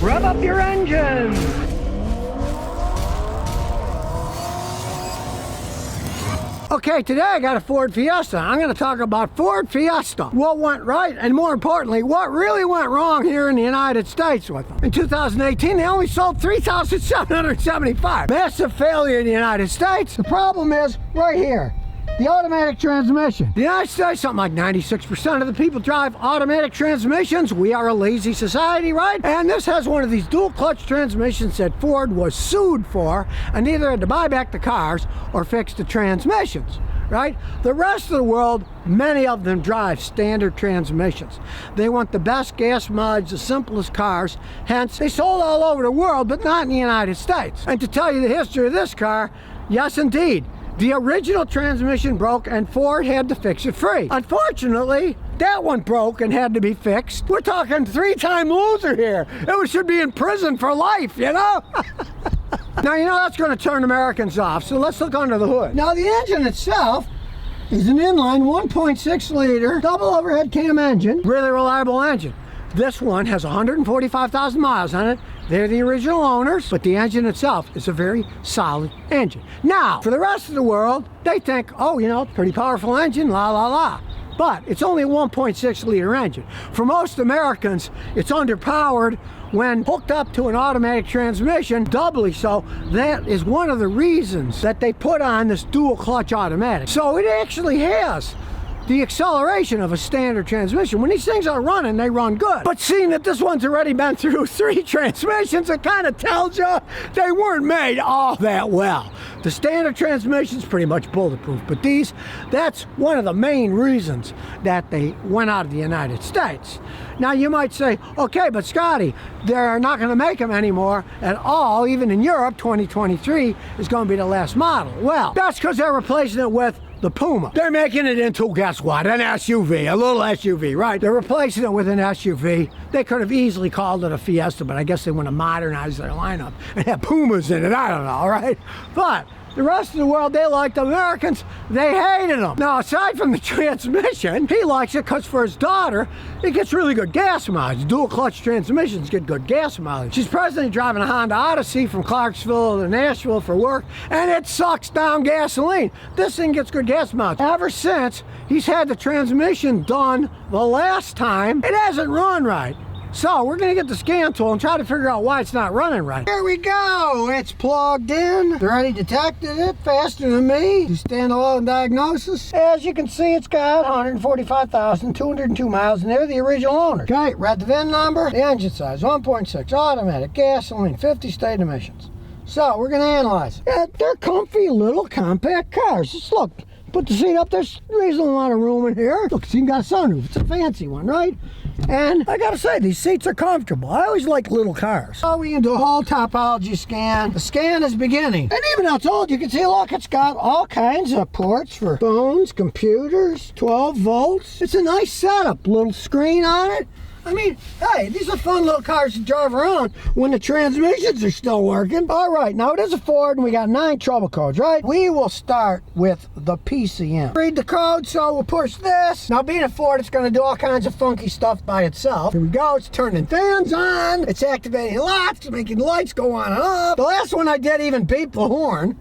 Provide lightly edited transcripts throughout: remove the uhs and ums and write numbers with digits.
Rev up your engines! Okay, today I got a Ford Fiesta. I'm going to talk about Ford Fiesta. What went right, and more importantly, what really went wrong here in the United States with them. In 2018, they only sold 3,775. Massive failure in the United States. The problem is right here. The automatic transmission. The United States, something like 96% of the people drive automatic transmissions. We are a lazy society, right? And this has one of these dual clutch transmissions that Ford was sued for and either had to buy back the cars or fix the transmissions, right? The rest of the world, many of them drive standard transmissions. They want the best gas mileage, the simplest cars. Hence, they sold all over the world, but not in the United States. And to tell you the history of this car, yes, indeed. The original transmission broke and Ford had to fix it free. Unfortunately, that one broke and had to be fixed. We're talking three-time loser here. It should be in prison for life, you know? Now, you know that's going to turn Americans off, so let's look under the hood. Now, the engine itself is an inline 1.6 liter double overhead cam engine. Really reliable engine. This one has 145,000 miles on it. They're the original owners, but the engine itself is a very solid engine. Now, for the rest of the world, they think, oh, you know, pretty powerful engine, la la la. But it's only a 1.6 liter engine. For most Americans, it's underpowered when hooked up to an automatic transmission, doubly so. That is one of the reasons that they put on this dual clutch automatic. So it actually has the acceleration of a standard transmission. When these things are running, they run good. But seeing that this one's already been through 3 transmissions, it kind of tells you they weren't made all that well. The standard transmission's pretty much bulletproof, but that's one of the main reasons that they went out of the United States. Now you might say, okay, but Scotty, they're not going to make them anymore at all. Even in Europe, 2023 is going to be the last model. Well, that's because they're replacing it with the Puma. They're making it into, guess what, an SUV, a little SUV, right? They're replacing it with an SUV. They could have easily called it a Fiesta, but I guess they want to modernize their lineup and have Pumas in it, I don't know, right? But the rest of the world, they liked the Americans. They hated them. Now, aside from the transmission, he likes it because for his daughter, it gets really good gas mileage. Dual clutch transmissions get good gas mileage. She's presently driving a Honda Odyssey from Clarksville to Nashville for work, and it sucks down gasoline. This thing gets good gas mileage. Ever since he's had the transmission done the last time, it hasn't run right. So we're going to get the scan tool and try to figure out why it's not running right. Here we go. It's plugged in. It already detected it faster than me. Do standalone diagnosis. As you can see, it's got 145,202 miles, and they're the original owner. Okay, read the VIN number. The engine size, 1.6, automatic, gasoline, 50 state emissions. So we're going to analyze it. Yeah, they're comfy little compact cars. Just look. Put the seat up, there's a reasonable amount of room in here. Look, it's even got a sunroof. It's a fancy one, right? And I gotta say, these seats are comfortable. I always like little cars. So we can do a whole topology scan. The scan is beginning. And even outside, you can see, look, it's got all kinds of ports for phones, computers, 12 volts. It's a nice setup. Little screen on it. I mean, hey, these are fun little cars to drive around when the transmissions are still working. All right, now it is a Ford and we got 9 trouble codes, right? We will start with the PCM. Read the code, so we'll push this. Now being a Ford, it's gonna do all kinds of funky stuff by itself. Here we go, it's turning fans on. It's activating lights, making lights go on and off. The last one I did even beep the horn.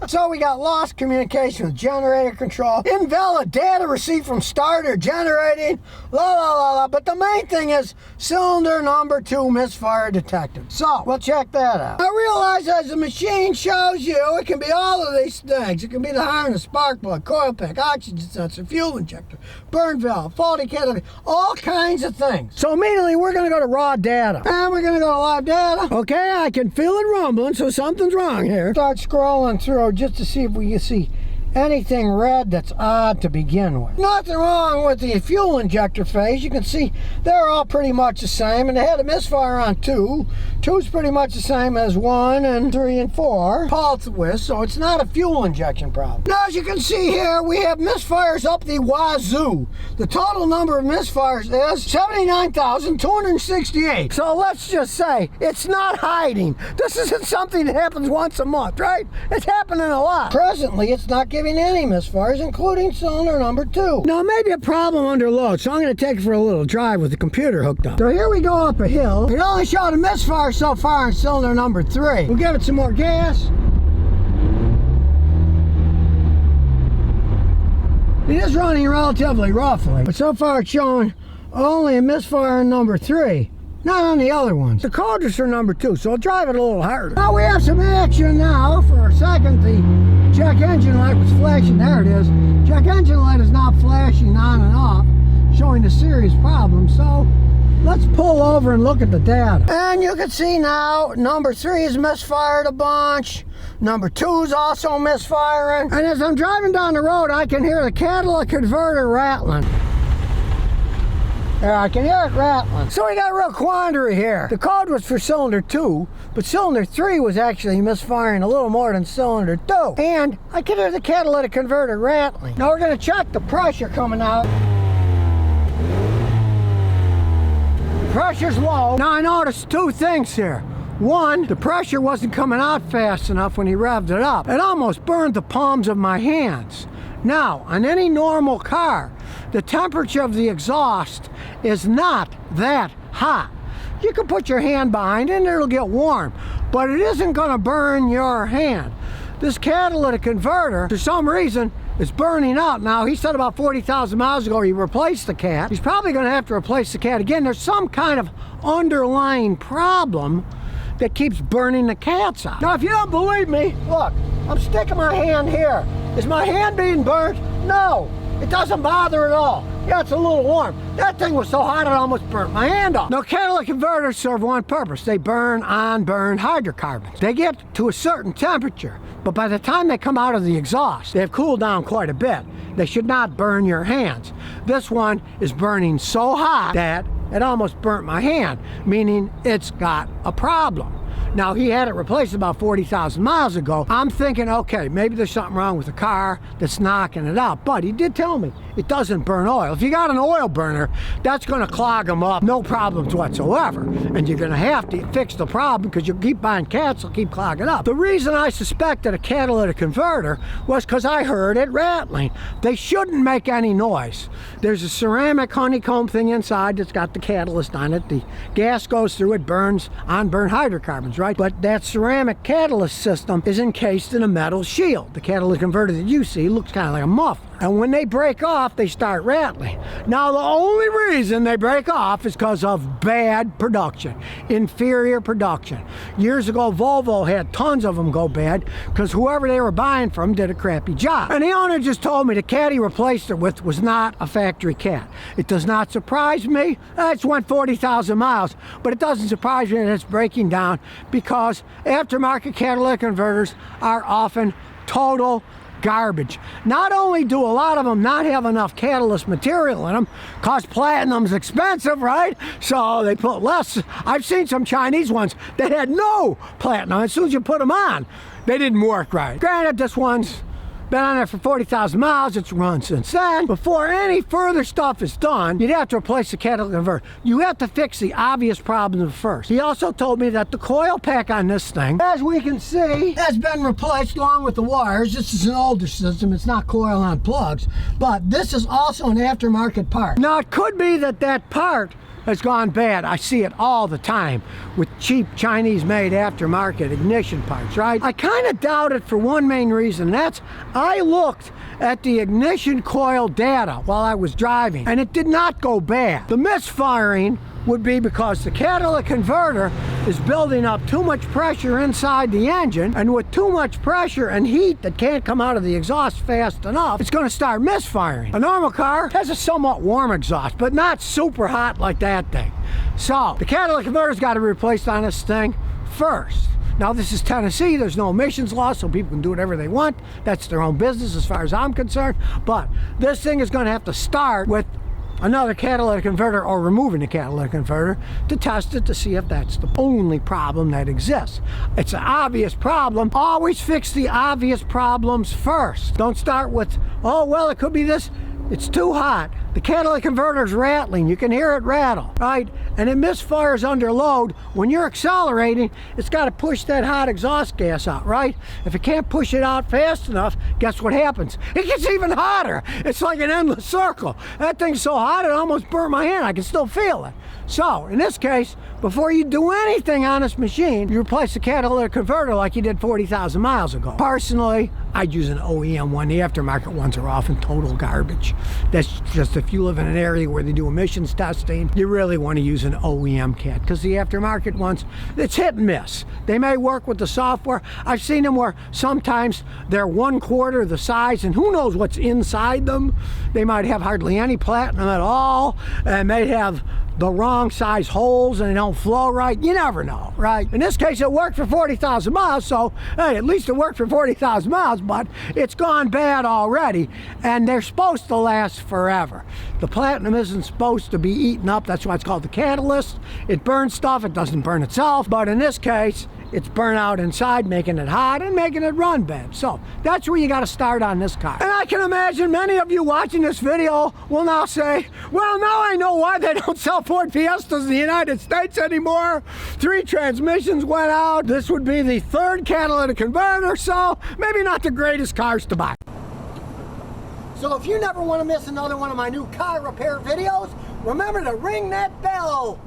So we got lost communication with generator control, invalid data received from starter generating, la la la la. But the main thing is cylinder number 2 misfire detected. So we'll check that out. I realize as the machine shows you, it can be all of these things. It can be the harness, spark plug, coil pack, oxygen sensor, fuel injector, burn valve, faulty catalytic, all kinds of things. So immediately we're going to go to raw data. And we're going to go to live data. Okay, I can feel it rumbling, so something's wrong here. Start scrolling through just to see if we can see anything red that's odd to begin with. Nothing wrong with the fuel injector phase. You can see they're all pretty much the same, and they had a misfire on 2. 2's pretty much the same as 1 and 3 and 4 pulse width, so it's not a fuel injection problem. Now as you can see here, we have misfires up the wazoo. The total number of misfires is 79,268. So let's just say it's not hiding. This isn't something that happens once a month, right? It's happening a lot. Presently, it's not giving giving any misfires, including cylinder number 2. Now, it may be a problem under load, so I'm going to take it for a little drive with the computer hooked up. So here we go up a hill. It only showed a misfire so far in cylinder number 3. We'll give it some more gas. It is running relatively roughly, but so far it's showing only a misfire in number 3, not on the other ones. The code is for number 2, so I'll drive it a little harder. Now we have some action now. For a second, the check engine light was flashing. There it is. Check engine light is now flashing on and off, showing a serious problem. So let's pull over and look at the data. And you can see now number 3 is misfired a bunch. Number 2 is also misfiring. And as I'm driving down the road, I can hear the catalytic converter rattling. There, I can hear it rattling. So we got a real quandary here. The code was for cylinder 2, but cylinder 3 was actually misfiring a little more than cylinder 2. And I can hear the catalytic converter rattling. Now we're going to check the pressure coming out. The pressure's low. Now I noticed 2 things here. One, the pressure wasn't coming out fast enough when he revved it up. It almost burned the palms of my hands. Now, on any normal car, the temperature of the exhaust is not that hot. You can put your hand behind it and it'll get warm, but it isn't going to burn your hand. This catalytic converter, for some reason, is burning out. Now, he said about 40,000 miles ago he replaced the cat. He's probably going to have to replace the cat again. There's some kind of underlying problem that keeps burning the cats out. Now, if you don't believe me, look, I'm sticking my hand here. Is my hand being burnt? No, it doesn't bother at all. Yeah, it's a little warm. That thing was so hot it almost burnt my hand off. Now, catalytic converters serve one purpose. They burn unburned hydrocarbons. They get to a certain temperature, but by the time they come out of the exhaust, they have cooled down quite a bit. They should not burn your hands. This one is burning so hot that it almost burnt my hand, meaning it's got a problem. Now, he had it replaced about 40,000 miles ago. I'm thinking, okay, maybe there's something wrong with the car that's knocking it out. But he did tell me it doesn't burn oil. If you got an oil burner, that's going to clog them up, no problems whatsoever. And you're going to have to fix the problem because you keep buying cats, they'll keep clogging up. The reason I suspected a catalytic converter was because I heard it rattling. They shouldn't make any noise. There's a ceramic honeycomb thing inside that's got the catalyst on it. The gas goes through it, burns unburned hydrocarbons, right? But that ceramic catalyst system is encased in a metal shield. The catalytic converter that you see looks kind of like a muffler. And when they break off, they start rattling. Now, the only reason they break off is because of bad production, inferior production. Years ago, Volvo had tons of them go bad because whoever they were buying from did a crappy job. And the owner just told me the cat he replaced it with was not a factory cat. It does not surprise me. It's went 40,000 miles, but it doesn't surprise me that it's breaking down because aftermarket catalytic converters are often total garbage. Not only do a lot of them not have enough catalyst material in them, because platinum's expensive, right? So they put less. I've seen some Chinese ones that had no platinum. As soon as you put them on, they didn't work right. Granted, this one's been on there for 40,000 miles. It's run since then. Before any further stuff is done, you'd have to replace the catalytic converter. You have to fix the obvious problems first. He also told me that the coil pack on this thing, as we can see, has been replaced along with the wires. This is an older system. It's not coil on plugs, but this is also an aftermarket part. Now, it could be that that part has gone bad. I see it all the time with cheap Chinese-made aftermarket ignition parts, right? I kind of doubt it for one main reason. That's I looked at the ignition coil data while I was driving, and it did not go bad. The misfiring would be because the catalytic converter is building up too much pressure inside the engine, and with too much pressure and heat that can't come out of the exhaust fast enough, it's going to start misfiring. A normal car has a somewhat warm exhaust, but not super hot like that thing. So the catalytic converter's got to be replaced on this thing first. Now, this is Tennessee. There's no emissions law, so people can do whatever they want. That's their own business as far as I'm concerned. But this thing is going to have to start with another catalytic converter or removing the catalytic converter to test it to see if that's the only problem that exists. It's an obvious problem. Always fix the obvious problems first. Don't start with, oh, well, it could be this. It's too hot. the catalytic converter's rattling. You can hear it rattle, right? And it misfires under load. When you're accelerating, it's got to push that hot exhaust gas out, right? If it can't push it out fast enough, guess what happens? It gets even hotter. It's like an endless circle. That thing's so hot it almost burnt my hand. I can still feel it. So, in this case, before you do anything on this machine, you replace the catalytic converter like you did 40,000 miles ago. Personally, I'd use an OEM one. The aftermarket ones are often total garbage. That's just if you live in an area where they do emissions testing, you really want to use an OEM kit, because the aftermarket ones, it's hit and miss. They may work with the software. I've seen them where sometimes they're 1/4 the size, and who knows what's inside them. They might have hardly any platinum at all, and may have the wrong size holes and they don't flow right. You never know, right? In this case, it worked for 40,000 miles, so hey, at least it worked for 40,000 miles, but it's gone bad already, and they're supposed to last forever. The platinum isn't supposed to be eaten up. That's why it's called the catalyst. It burns stuff. It doesn't burn itself, but in this case, it's burnt out inside, making it hot and making it run bad. So that's where you got to start on this car. And I can imagine many of you watching this video will now say, well, now I know why they don't sell Ford Fiestas in the United States anymore. 3 transmissions went out. This would be the 3rd catalytic converter, so maybe not the greatest cars to buy. So if you never want to miss another one of my new car repair videos, remember to ring that bell.